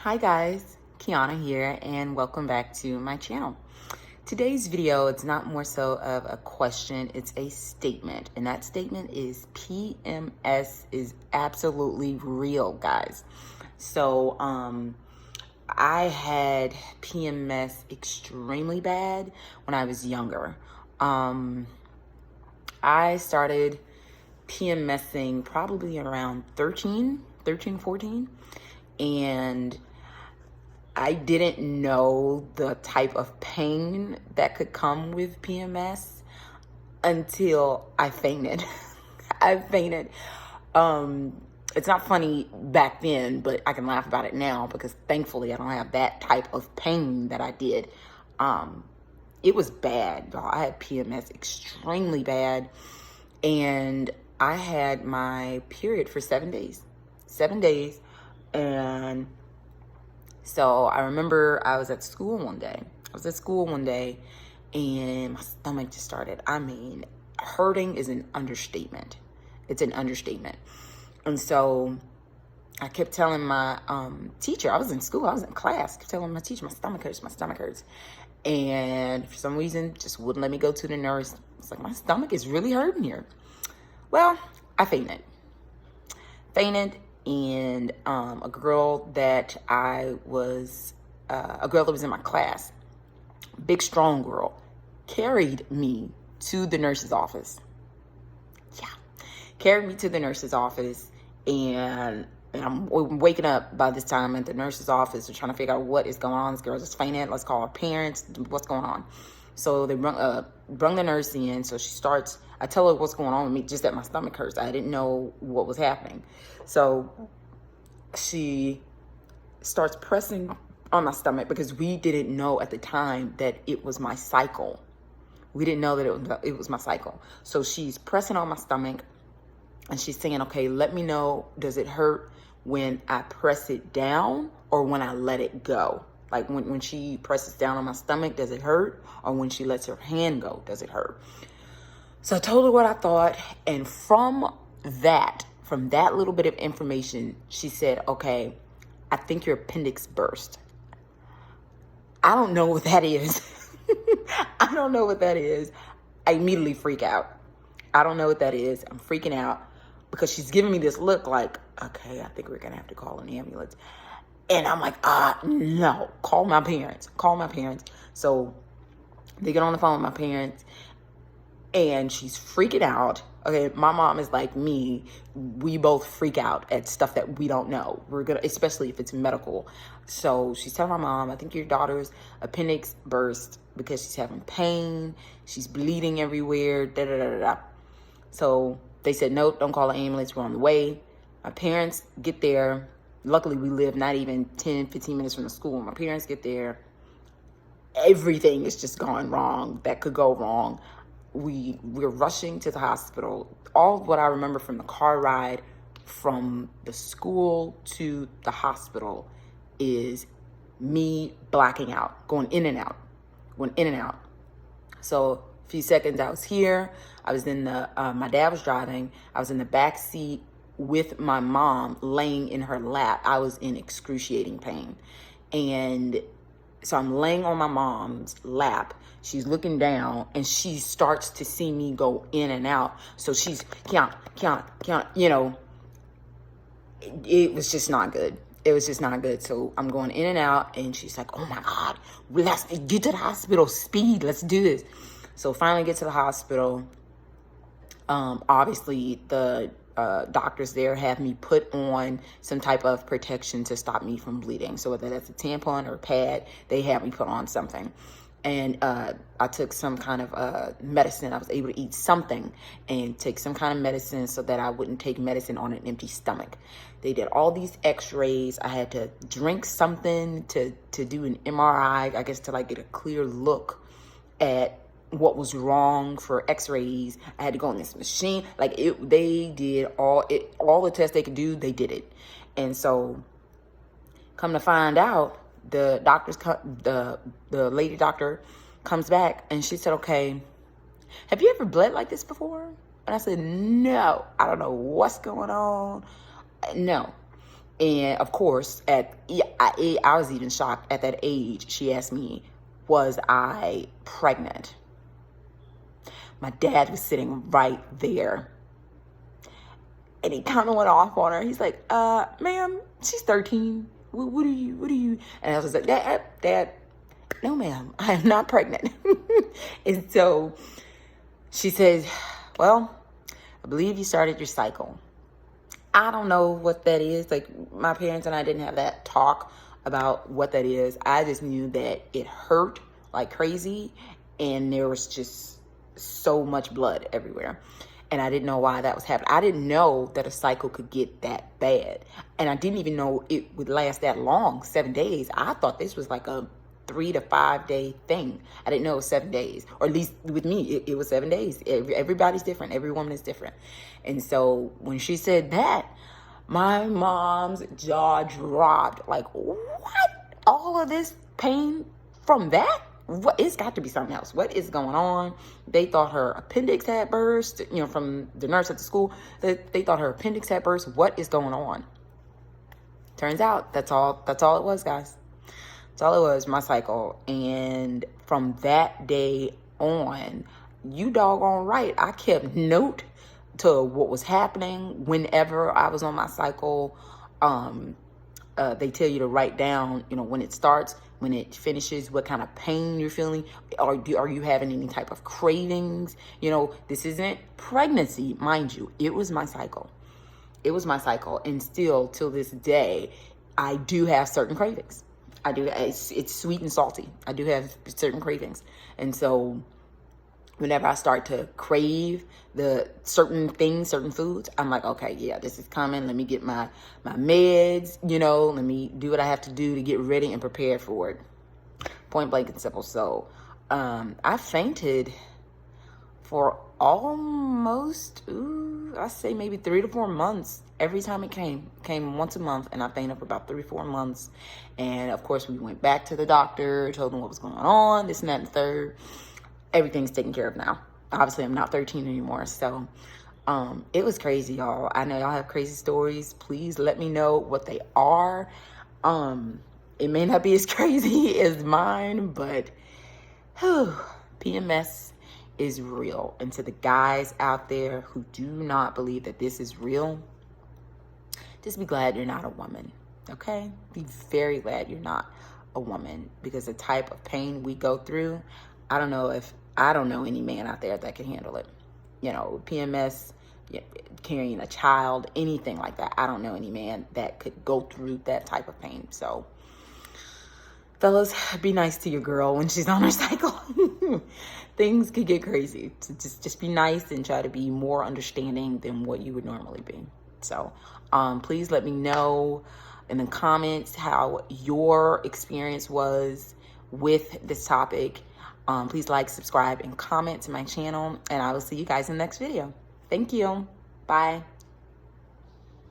Hi guys, Kiana here and welcome back to my channel. Today's video, it's not more so of a question, it's a statement. And that statement is PMS is absolutely real, guys. So, I had PMS extremely bad when I was younger. I started PMSing probably around 13, 14. And I didn't know the type of pain that could come with PMS until I fainted. I fainted. It's not funny back then, but I can laugh about it now because thankfully I don't have that type of pain that I did. It was bad, y'all. I had PMS extremely bad, and I had my period for 7 days. 7 days, and so I remember I was at school one day. And my stomach just started. I mean, hurting is an understatement. It's an understatement. And so I kept telling my teacher, I was in school, I was in class, kept telling my teacher, my stomach hurts. And for some reason, just wouldn't let me go to the nurse. It's like, my stomach is really hurting here. Well, I fainted. And a girl that was in my class, big strong girl, carried me to the nurse's office. Carried me to the nurse's office, and I'm waking up by this time at the nurse's office. We're trying to figure out what is going on. This girl just fainted. Let's call her parents. What's going on? So they brung the nurse in. So she starts. I tell her what's going on with me, just that my stomach hurts. I didn't know what was happening. So she starts pressing on my stomach because we didn't know at the time that it was my cycle. We didn't know that it was my cycle. So she's pressing on my stomach and she's saying, okay, let me know, does it hurt when I press it down or when I let it go? Like when she presses down on my stomach, does it hurt? Or when she lets her hand go, does it hurt? So I told her what I thought. And from that little bit of information, she said, okay, I think your appendix burst. I don't know what that is. I don't know what that is. I immediately freak out. I don't know what that is. I'm freaking out because she's giving me this look like, okay, I think we're going to have to call an ambulance. And I'm like, no, call my parents. So they get on the phone with my parents and she's freaking out. Okay, my mom is like me. We both freak out at stuff that we don't know. Especially if it's medical. So she's telling my mom, I think your daughter's appendix burst because she's having pain. She's bleeding everywhere. Da da da da. So they said, no, don't call an ambulance. We're on the way. My parents get there. Luckily, we live not even 10, 15 minutes from the school. When my parents get there, everything is just going wrong that could go wrong. We're rushing to the hospital. All of what I remember from the car ride from the school to the hospital is me blacking out, going in and out. So a few seconds I was here. I was in my dad was driving. I was in the back seat with my mom laying in her lap. I was in excruciating pain. And so I'm laying on my mom's lap. She's looking down and she starts to see me go in and out. So she's, Kiana, you know, it was just not good. So I'm going in and out and she's like, oh my God, let's get to the hospital, speed, let's do this. So finally get to the hospital. Obviously the doctors there have me put on some type of protection to stop me from bleeding. So whether that's a tampon or a pad, they have me put on something. And I took some kind of medicine. I was able to eat something and take some kind of medicine so that I wouldn't take medicine on an empty stomach. They did all these x-rays. I had to drink something to do an MRI, I guess, to like get a clear look at what was wrong for x-rays. I had to go in this machine. Like they did all the tests they could do, they did it. And so come to find out, the lady doctor comes back and she said, okay, have you ever bled like this before? And I said, no, I don't know what's going on. No. And of course, I was even shocked at that age. She asked me, was I pregnant? My dad was sitting right there. And he kind of went off on her. He's like, ma'am, she's 13. What are you? And I was like, Dad, no, ma'am, I am not pregnant. And so she said, well, I believe you started your cycle. I don't know what that is. Like, my parents and I didn't have that talk about what that is. I just knew that it hurt like crazy, and there was just so much blood everywhere. And I didn't know why that was happening. I didn't know that a cycle could get that bad. And I didn't even know it would last that long, 7 days. I thought this was like a 3 to 5 day thing. I didn't know it was 7 days. Or at least with me, it was 7 days. Everybody's different. Every woman is different. And so when she said that, my mom's jaw dropped. Like, what? All of this pain from that? What? It's got to be something else. What is going on? They thought her appendix had burst, from the nurse at the school. They thought her appendix had burst. What is going on? Turns out that's all it was, guys. That's all it was, my cycle. And from that day on, you doggone right, I kept note to what was happening whenever I was on my cycle. They tell you to write down, when it starts, when it finishes, what kind of pain you're feeling. Are you having any type of cravings? This isn't pregnancy, mind you. It was my cycle. It was my cycle. And still, till this day, I do have certain cravings. I do. It's sweet and salty. I do have certain cravings. And so whenever I start to crave the certain things, certain foods, I'm like, okay, yeah, this is coming. Let me get my meds, let me do what I have to do to get ready and prepared for it. Point blank and simple. So I fainted for almost, I say maybe 3 to 4 months. Every time it came once a month, and I fainted for about 3 or 4 months. And of course, we went back to the doctor, told them what was going on, this and that and the third. Everything's taken care of now. Obviously, I'm not 13 anymore. So it was crazy, y'all. I know y'all have crazy stories. Please let me know what they are. It may not be as crazy as mine, but PMS is real. And to the guys out there who do not believe that this is real, just be glad you're not a woman, okay? Be very glad you're not a woman, because the type of pain we go through, I don't know any man out there that can handle it. PMS, carrying a child, anything like that. I don't know any man that could go through that type of pain. So, fellas, be nice to your girl when she's on her cycle. Things could get crazy. So just be nice and try to be more understanding than what you would normally be. So, please let me know in the comments how your experience was with this topic. Please like, subscribe, and comment to my channel, and I will see you guys in the next video. Thank you. Bye.